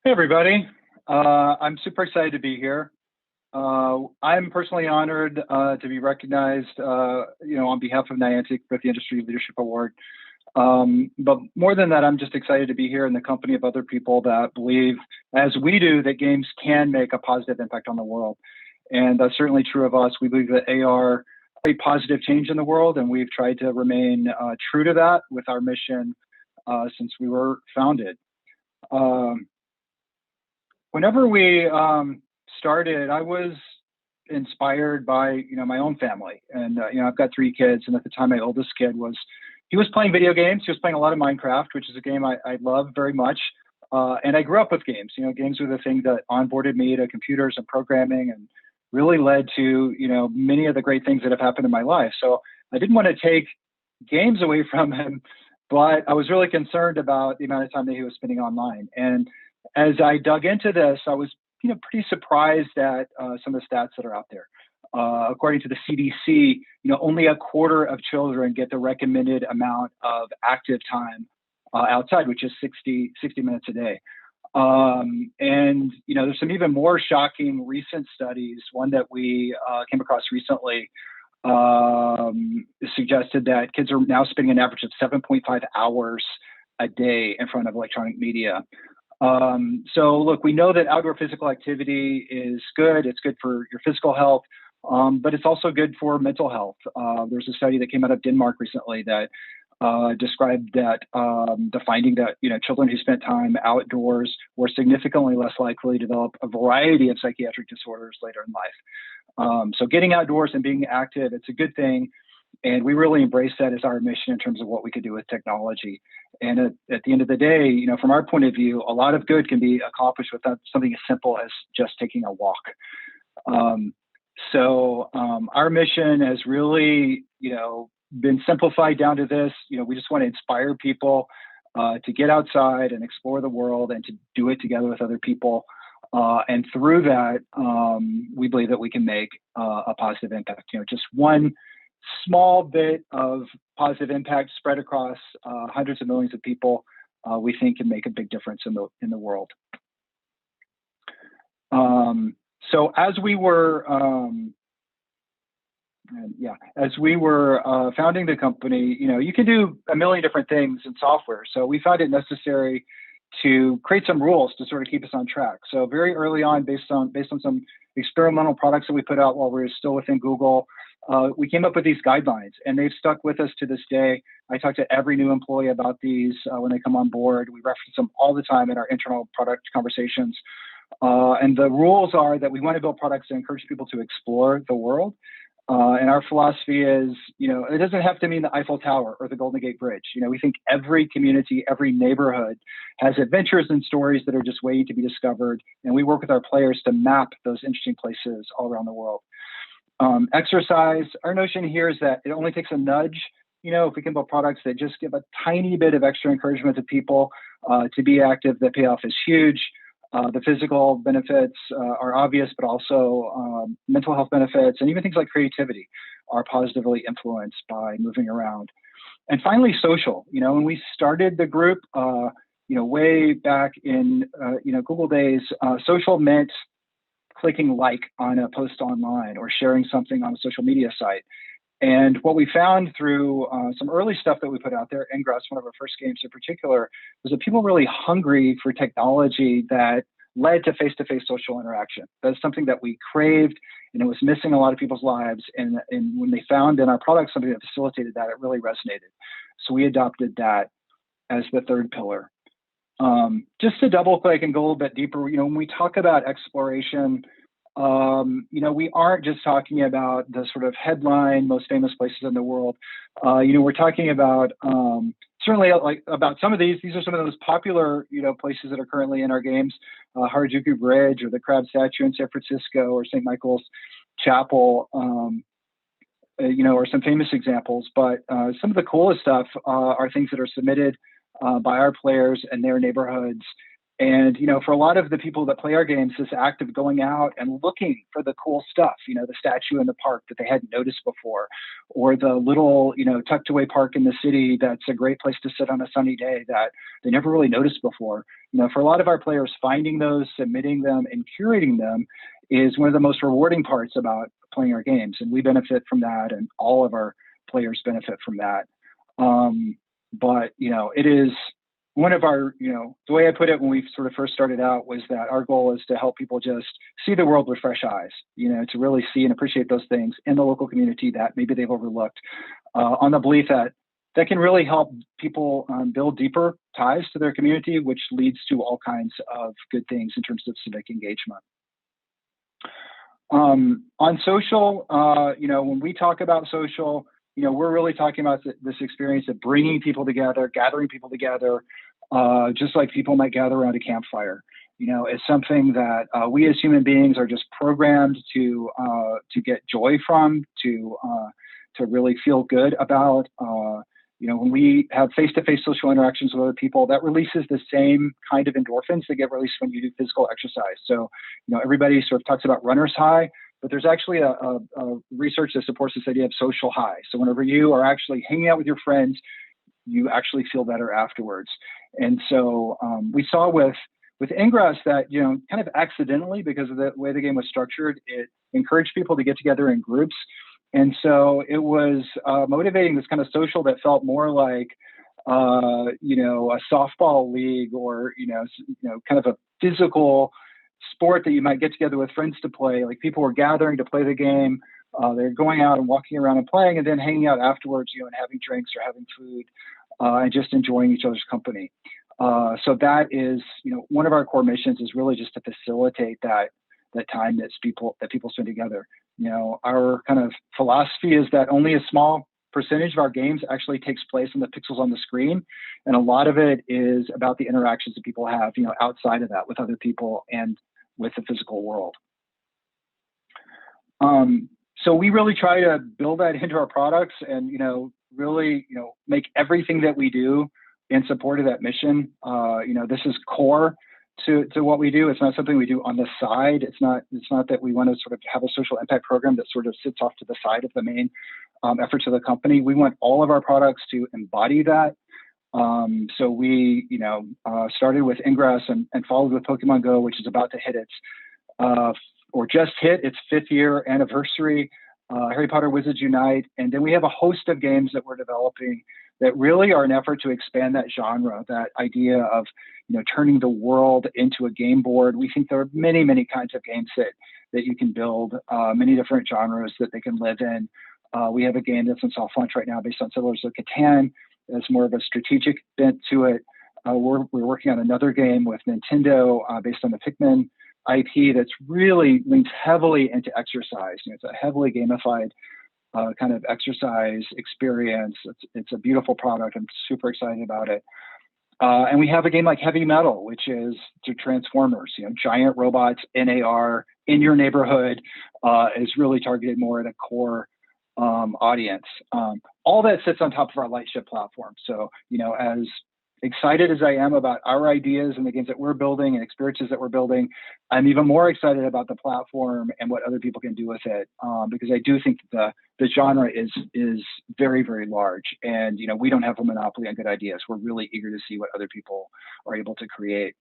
Hey, everybody. I'm super excited to be here. I'm personally honored to be recognized, on behalf of Niantic with the Industry Leadership Award. But more than that, I'm just excited to be here in the company of other people that believe, as we do, that games can make a positive impact on the world. And that's certainly true of us. We believe that AR a positive change in the world, and we've tried to remain true to that with our mission since we were founded. Um, Whenever we started, I was inspired by my own family, and I've got three kids, and at the time, my oldest kid he was playing video games. He was playing a lot of Minecraft, which is a game I love very much. And I grew up with games. Games were the thing that onboarded me to computers and programming, and really led to many of the great things that have happened in my life. So I didn't want to take games away from him, but I was really concerned about the amount of time that he was spending online. And as I dug into this, I was pretty surprised at some of the stats that are out there. According to the CDC, only a quarter of children get the recommended amount of active time outside, which is 60 minutes a day. And there's some even more shocking recent studies. One that we came across recently suggested that kids are now spending an average of 7.5 hours a day in front of electronic media. So look, we know that outdoor physical activity is good. It's good for your physical health, but it's also good for mental health. There's a study that came out of Denmark recently that described that the finding that children who spent time outdoors were significantly less likely to develop a variety of psychiatric disorders later in life. So getting outdoors and being active, it's a good thing. And we really embrace that as our mission in terms of what we could do with technology. And at the end of the day, from our point of view, a lot of good can be accomplished with something as simple as just taking a walk. So our mission has really, been simplified down to this. We just want to inspire people to get outside and explore the world and to do it together with other people. And through that, we believe that we can make a positive impact. Just one small bit of positive impact spread across hundreds of millions of people, we think can make a big difference in the world. So as we were founding the company, you can do a million different things in software. So we found it necessary to create some rules to sort of keep us on track. So very early on, based on some experimental products that we put out while we were still within Google, we came up with these guidelines, and they've stuck with us to this day. I talk to every new employee about these when they come on board. We reference them all the time in our internal product conversations. And the rules are that we want to build products that encourage people to explore the world. And our philosophy is, it doesn't have to mean the Eiffel Tower or the Golden Gate Bridge. We think every community, every neighborhood has adventures and stories that are just waiting to be discovered. And we work with our players to map those interesting places all around the world. Exercise, our notion here is that it only takes a nudge. If we can build products that just give a tiny bit of extra encouragement to people to be active, the payoff is huge. The physical benefits are obvious, but also mental health benefits and even things like creativity are positively influenced by moving around. And finally, social. When we started the group, way back in Google days, social meant clicking like on a post online or sharing something on a social media site. And what we found through some early stuff that we put out there, Ingress, one of our first games in particular, was that people were really hungry for technology that led to face-to-face social interaction. That's something that we craved, and it was missing a lot of people's lives. And when they found in our product something that facilitated that, it really resonated. So we adopted that as the third pillar. Just to double click and go a little bit deeper, when we talk about exploration, we aren't just talking about the sort of headline, most famous places in the world. We're talking about certainly about some of these. These are some of the most popular, places that are currently in our games, Harajuku Bridge or the Crab Statue in San Francisco or St. Michael's Chapel, are some famous examples. But some of the coolest stuff are things that are submitted by our players and their neighborhoods. And, for a lot of the people that play our games, this act of going out and looking for the cool stuff, the statue in the park that they hadn't noticed before, or the little, tucked away park in the city that's a great place to sit on a sunny day that they never really noticed before. For a lot of our players, finding those, submitting them, and curating them is one of the most rewarding parts about playing our games. And we benefit from that, and all of our players benefit from that. But, it is one of our, the way I put it when we sort of first started out was that our goal is to help people just see the world with fresh eyes, to really see and appreciate those things in the local community that maybe they've overlooked, on the belief that can really help people build deeper ties to their community, which leads to all kinds of good things in terms of civic engagement. On social, when we talk about social, we're really talking about this experience of bringing people together, gathering people together, just like people might gather around a campfire. It's something that we as human beings are just programmed to get joy from, to really feel good about. When we have face-to-face social interactions with other people, that releases the same kind of endorphins that get released when you do physical exercise. So, everybody sort of talks about runner's high, but there's actually a research that supports this idea of social high. So whenever you are actually hanging out with your friends, you actually feel better afterwards. And so we saw with Ingress that, kind of accidentally, because of the way the game was structured, it encouraged people to get together in groups. And so it was motivating this kind of social that felt more like, a softball league, or, kind of a physical sport that you might get together with friends to play. Like, people were gathering to play the game. They're going out and walking around and playing, and then hanging out afterwards, and having drinks or having food, and just enjoying each other's company. So that is, one of our core missions is really just to facilitate that time that people spend together. Our kind of philosophy is that only a small percentage of our games actually takes place in the pixels on the screen, and a lot of it is about the interactions that people have, outside of that with other people and with the physical world. So we really try to build that into our products, and really make everything that we do in support of that mission. This is core to what we do. It's not something we do on the side. It's not that we want to sort of have a social impact program that sort of sits off to the side of the main efforts of the company. We want all of our products to embody that. So we, started with Ingress and followed with Pokemon Go, which is about to hit just hit its 5th year anniversary. Harry Potter Wizards Unite, and then we have a host of games that we're developing that really are an effort to expand that genre, that idea of turning the world into a game board. We think there are many, many kinds of games that you can build, many different genres that they can live in. We have a game that's in soft launch right now based on Settlers of Catan. It's more of a strategic bent to it. We're working on another game with Nintendo based on the Pikmin IP that's really leans heavily into exercise. It's a heavily gamified kind of exercise experience. It's a beautiful product. I'm super excited about it. And we have a game like Heavy Metal, which is to Transformers, giant robots in AR in your neighborhood, is really targeted more at a core audience. All that sits on top of our Lightship platform. So, as excited as I am about our ideas and the games that we're building and experiences that we're building, I'm even more excited about the platform and what other people can do with it, because I do think the genre is very, very large, and we don't have a monopoly on good ideas. We're really eager to see what other people are able to create.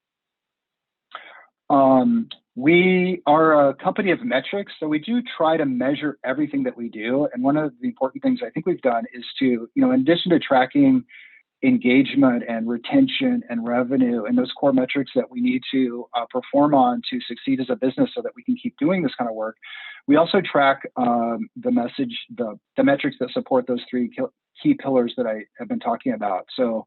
We are a company of metrics, so we do try to measure everything that we do. And one of the important things I think we've done is to, in addition to tracking engagement and retention and revenue and those core metrics that we need to perform on to succeed as a business so that we can keep doing this kind of work, we also track the metrics that support those 3 key pillars that I have been talking about. So,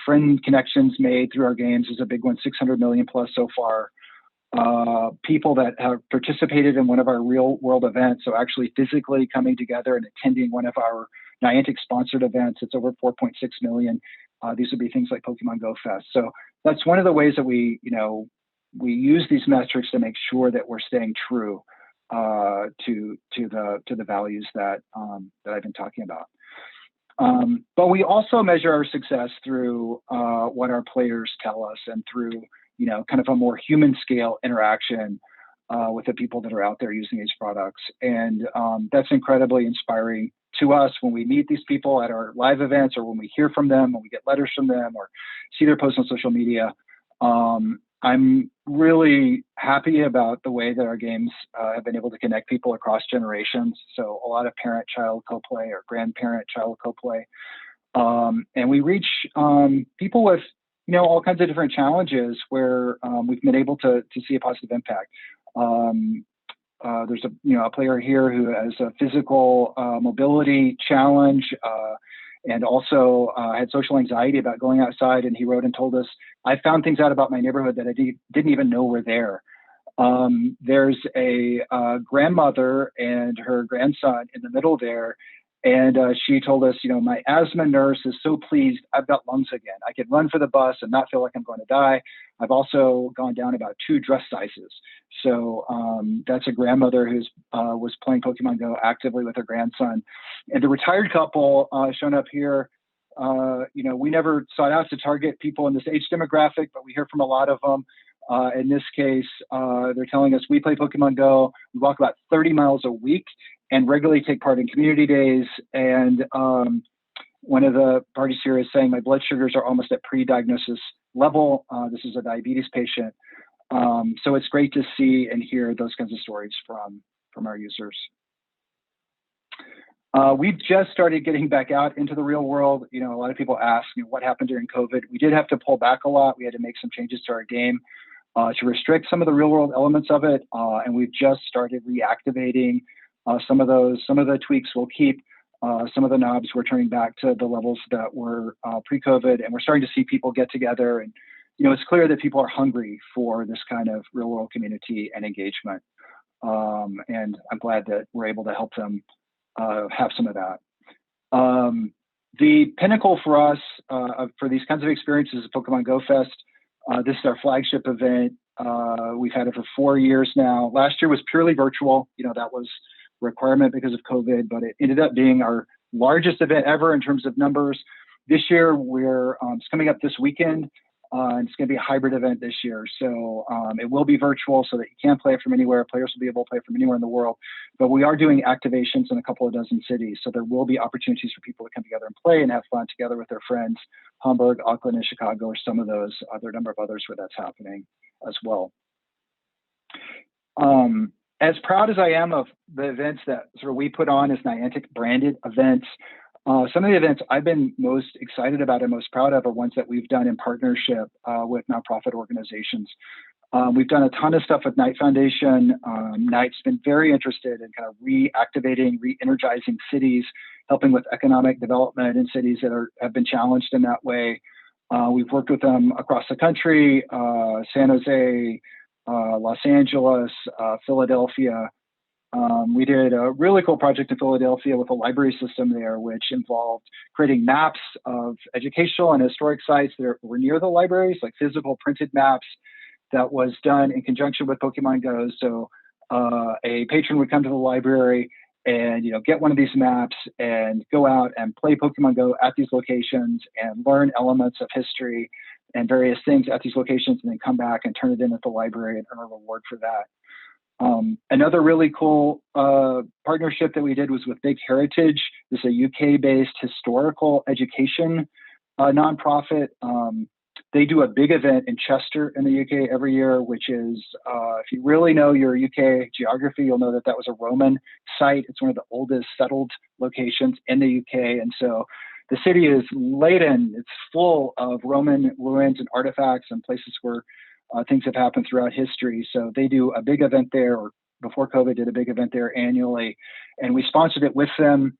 friend connections made through our games is a big one, 600 million plus so far. People that have participated in one of our real world events, so actually physically coming together and attending one of our Niantic sponsored events, it's over 4.6 million. These would be things like Pokemon Go Fest. So that's one of the ways that we use these metrics to make sure that we're staying true to the values that I've been talking about. But we also measure our success through what our players tell us and through, kind of a more human scale interaction with the people that are out there using these products. And that's incredibly inspiring to us when we meet these people at our live events, or when we hear from them, when we get letters from them, or see their posts on social media. I'm really happy about the way that our games have been able to connect people across generations. So a lot of parent-child co-play or grandparent-child co-play. And we reach people with, all kinds of different challenges where we've been able to see a positive impact. There's a player here who has a physical mobility challenge, and also had social anxiety about going outside. And he wrote and told us, I found things out about my neighborhood that I didn't even know were there. There's a grandmother and her grandson in the middle there. And she told us, my asthma nurse is so pleased I've got lungs again. I can run for the bus and not feel like I'm going to die. I've also gone down about 2 dress sizes. So that's a grandmother who's was playing Pokemon Go actively with her grandson. And the retired couple shown up here, we never sought out to target people in this age demographic, but we hear from a lot of them. In this case, they're telling us we play Pokemon Go, we walk about 30 miles a week and regularly take part in community days. And one of the parties here is saying my blood sugars are almost at pre-diagnosis level. This is a diabetes patient. So it's great to see and hear those kinds of stories from our users. We've just started getting back out into the real world. A lot of people ask, what happened during COVID? We did have to pull back a lot. We had to make some changes to our game to restrict some of the real world elements of it. And we've just started reactivating some of the tweaks we'll keep. Some of the knobs we're turning back to the levels that were pre-COVID, and we're starting to see people get together. And it's clear that people are hungry for this kind of real world community and engagement. And I'm glad that we're able to help them have some of that. The pinnacle for us for these kinds of experiences is Pokemon Go Fest. This is our flagship event. We've had it for 4 years now. Last year was purely virtual. That was a requirement because of COVID, but it ended up being our largest event ever in terms of numbers. This year, it's coming up this weekend. And it's going to be a hybrid event this year. So it will be virtual so that you can play it from anywhere. Players will be able to play from anywhere in the world. But we are doing activations in a couple of dozen cities. So there will be opportunities for people to come together and play and have fun together with their friends. Hamburg, Auckland, and Chicago are some of those. There are a number of others where that's happening as well. As proud as I am of the events that we put on as Niantic branded events, some of the events I've been most excited about and most proud of are ones that we've done in partnership with nonprofit organizations. We've done a ton of stuff with Knight Foundation. Knight's been very interested in kind of reactivating, re-energizing cities, helping with economic development in cities that have been challenged in that way. We've worked with them across the country, San Jose, Los Angeles, Philadelphia. We did a really cool project in Philadelphia with a library system there, which involved creating maps of educational and historic sites that were near the libraries, like physical printed maps. That was done in conjunction with Pokemon Go. So a patron would come to the library and get one of these maps and go out and play Pokemon Go at these locations and learn elements of history and various things at these locations, and then come back and turn it in at the library and earn a reward for that. Another really cool partnership that we did was with Big Heritage. This is a UK-based historical education nonprofit. They do a big event in Chester in the UK every year, which is, if you really know your UK geography, you'll know that that was a Roman site. It's one of the oldest settled locations in the UK. And so the city is laden, it's full of Roman ruins and artifacts and places where things have happened throughout history. So they do a big event there, or before COVID did a big event there annually. And we sponsored it with them.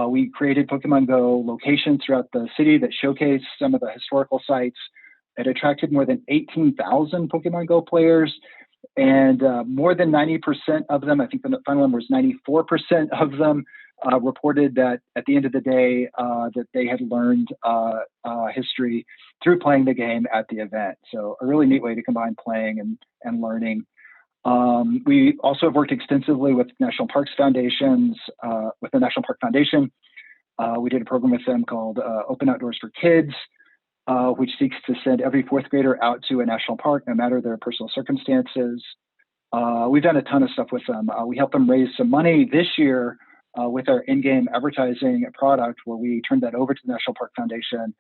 We created Pokemon Go locations throughout the city that showcase some of the historical sites. It attracted more than 18,000 Pokemon Go players, and more than 90% of them, I think the final number was 94% of them, reported that at the end of the day that they had learned history through playing the game at the event. So a really neat way to combine playing and learning. We also have worked extensively with National Parks Foundations, with the National Park Foundation. We did a program with them called Open Outdoors for Kids, which seeks to send every fourth grader out to a national park, no matter their personal circumstances. We've done a ton of stuff with them. We helped them raise some money this year with our in-game advertising product, where we turned that over to the National Park Foundation.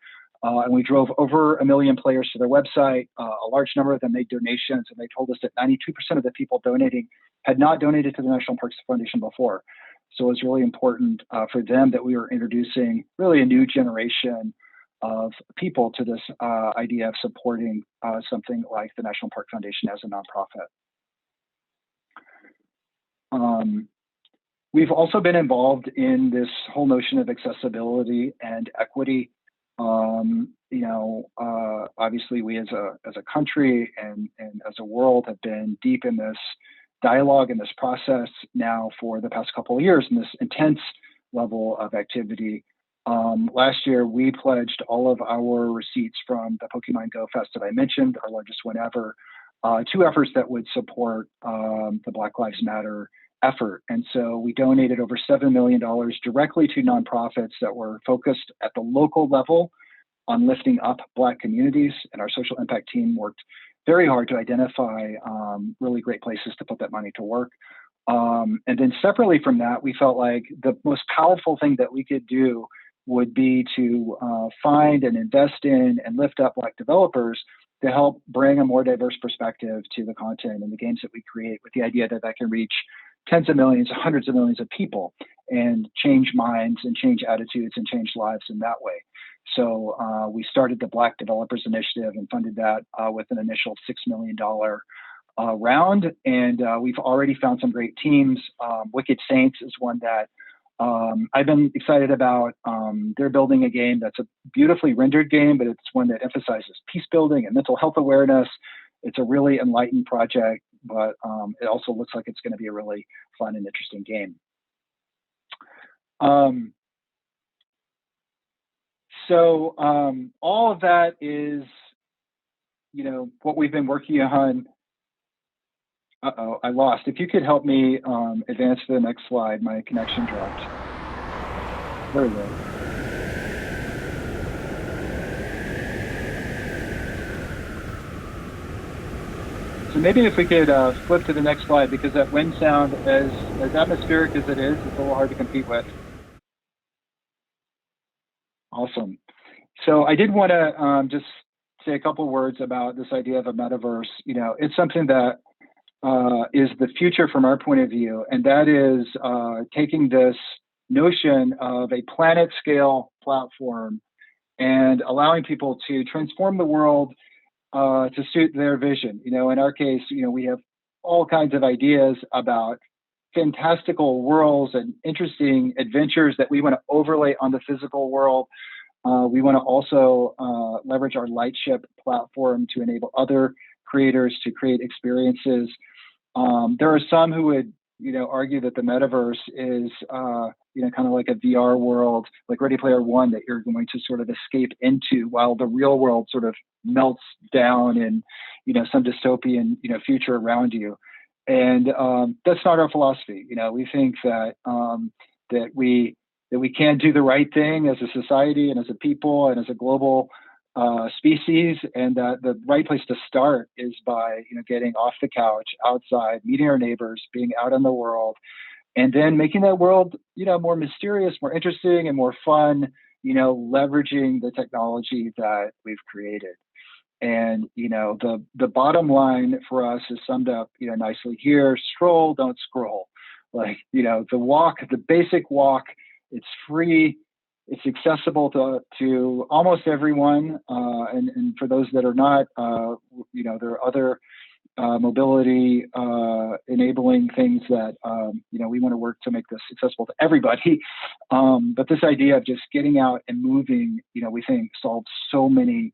And we drove over 1 million players to their website. A large number of them made donations, and they told us that 92% of the people donating had not donated to the National Parks Foundation before. So it was really important for them that we were introducing really a new generation of people to this idea of supporting something like the National Park Foundation as a nonprofit. We've also been involved in this whole notion of accessibility and equity. Obviously we as a country and as a world have been deep in this dialogue and this process now for the past couple of years, in this intense level of activity. Last year, we pledged all of our receipts from the Pokemon Go Fest that I mentioned, our largest one ever, to efforts that would support the Black Lives Matter effort. And so we donated over $7 million directly to nonprofits that were focused at the local level on lifting up Black communities. And our social impact team worked very hard to identify really great places to put that money to work. And then separately from that, we felt like the most powerful thing that we could do would be to find and invest in and lift up Black developers to help bring a more diverse perspective to the content and the games that we create, with the idea that that can reach tens of millions, hundreds of millions of people and change minds and change attitudes and change lives in that way. So we started the Black Developers Initiative and funded that with an initial $6 million round. And we've already found some great teams. Wicked Saints is one that I've been excited about. They're building a game that's a beautifully rendered game, but it's one that emphasizes peace building and mental health awareness. It's a really enlightened project, but it also looks like it's going to be a really fun and interesting game. So all of that is, what we've been working on. Uh-oh, I lost. If you could help me advance to the next slide, my connection dropped. There we go. So maybe if we could flip to the next slide, because that wind sound, as atmospheric as it is, it's a little hard to compete with. Awesome. So I did want to just say a couple words about this idea of a metaverse. It's something that is the future from our point of view, and that is taking this notion of a planet scale platform and allowing people to transform the world to suit their vision. In our case, we have all kinds of ideas about fantastical worlds and interesting adventures that we want to overlay on the physical world. We want to also leverage our Lightship platform to enable other creators to create experiences. There are some who would, argue that the metaverse is, kind of like a VR world, like Ready Player One, that you're going to sort of escape into while the real world sort of melts down in, some dystopian, future around you. And that's not our philosophy. We think that that we can do the right thing as a society and as a people and as a global species, and that the right place to start is by getting off the couch, outside, meeting our neighbors, being out in the world, and then making that world more mysterious, more interesting, and more fun. Leveraging the technology that we've created. And the bottom line for us is summed up nicely here: stroll, don't scroll. Like the walk, the basic walk. It's free. It's accessible to almost everyone, and for those that are not, there are other mobility enabling things that we want to work to make this accessible to everybody. But this idea of just getting out and moving, we think solves so many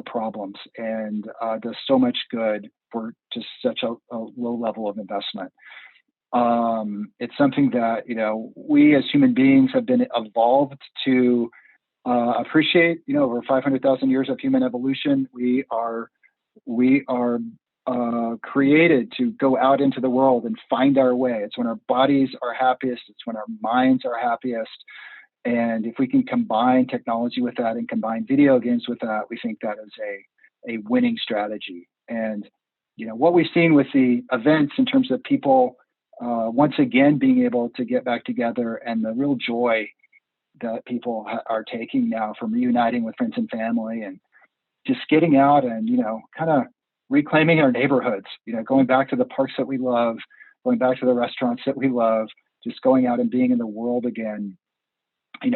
problems and does so much good for just such a low level of investment. It's something that we as human beings have been evolved to appreciate. Over 500,000 years of human evolution, we are created to go out into the world and find our way. It's when our bodies are happiest. It's when our minds are happiest. And if we can combine technology with that and combine video games with that, we think that is a winning strategy. And what we've seen with the events in terms of people once again being able to get back together, and the real joy that people are taking now from reuniting with friends and family, and just getting out and kind of reclaiming our neighborhoods, going back to the parks that we love, going back to the restaurants that we love, just going out and being in the world again.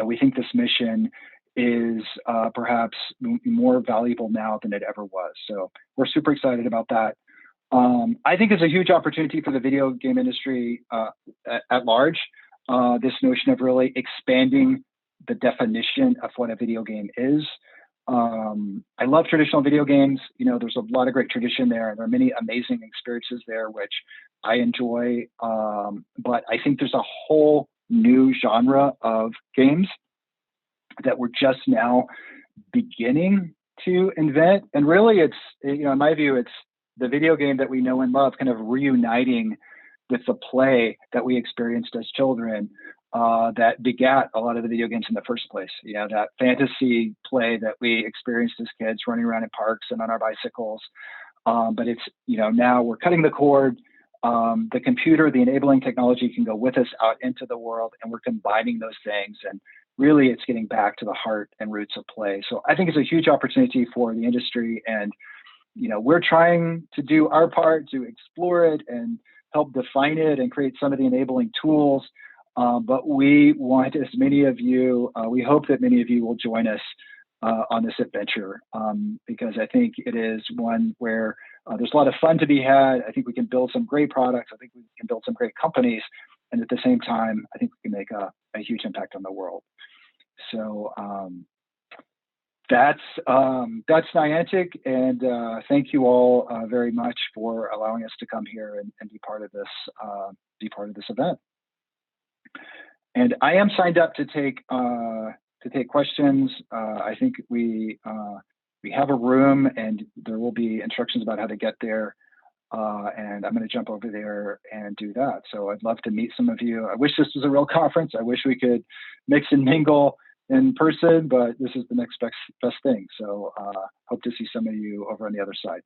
We think this mission is perhaps more valuable now than it ever was. So we're super excited about that. I think it's a huge opportunity for the video game industry at large. This notion of really expanding the definition of what a video game is. I love traditional video games. There's a lot of great tradition there. There are many amazing experiences there, which I enjoy. But I think there's a whole new genre of games that we're just now beginning to invent. And really, it's, in my view, it's the video game that we know and love kind of reuniting with the play that we experienced as children that begat a lot of the video games in the first place. That fantasy play that we experienced as kids running around in parks and on our bicycles. But it's, now we're cutting the cord. The computer, the enabling technology can go with us out into the world, and we're combining those things. And really, it's getting back to the heart and roots of play. So I think it's a huge opportunity for the industry. And, we're trying to do our part to explore it and help define it and create some of the enabling tools. But we want as many of you, we hope that many of you will join us on this adventure, because I think it is one where there's a lot of fun to be had. I think we can build some great products. I think we can build some great companies. And at the same time, I think we can make a huge impact on the world. So that's Niantic. And thank you all very much for allowing us to come here and be part of this event. And I am signed up to take questions. I think we have a room, and there will be instructions about how to get there. And I'm going to jump over there and do that. So I'd love to meet some of you. I wish this was a real conference. I wish we could mix and mingle in person, but this is the next best thing. So hope to see some of you over on the other side.